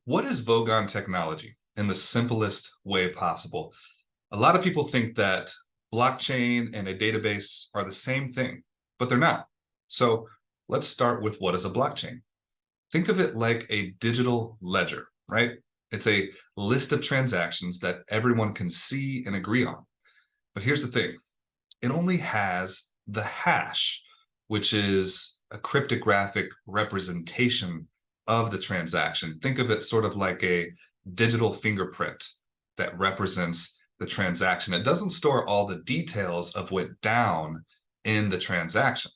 What is Vogon technology in the simplest way possible? A lot of people think that blockchain and a database are the same thing, but they're not. So let's start with what is a blockchain. Think of it like a digital ledger, right? It's a list of transactions that everyone can see and agree on. But here's the thing, it only has the hash, which is a cryptographic representation of the transaction. Think of it sort of like a digital fingerprint that represents the transaction. It doesn't store all the details of what went down in the transaction.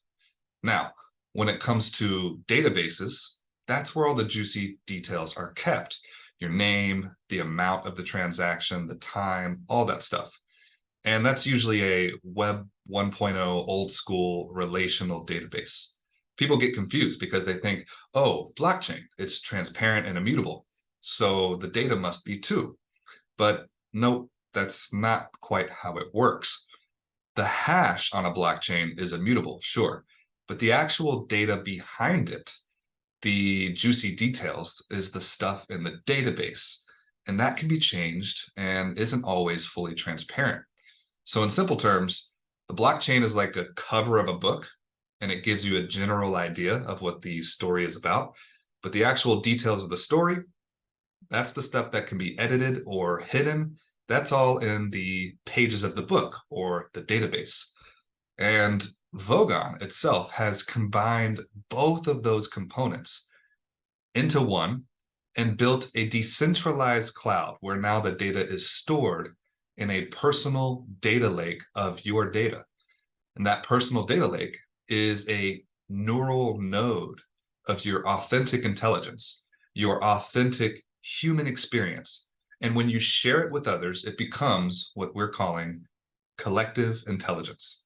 Now, when it comes to databases, that's where all the juicy details are kept. Your name, the amount of the transaction, the time, all that stuff. And that's usually a Web 1.0 old school relational database. People get confused because they think, oh, blockchain, it's transparent and immutable. So the data must be too. But nope, that's not quite how it works. The hash on a blockchain is immutable, sure, but the actual data behind it, the juicy details, is the stuff in the database. And that can be changed and isn't always fully transparent. So in simple terms, the blockchain is like a cover of a book, and it gives you a general idea of what the story is about. But the actual details of the story, that's the stuff that can be edited or hidden. That's all in the pages of the book or the database. And Vogon itself has combined both of those components into one and built a decentralized cloud where now the data is stored in a personal data lake of your data. And that personal data lake is a neural node of your authentic intelligence, your authentic human experience. And when you share it with others, it becomes what we're calling collective intelligence.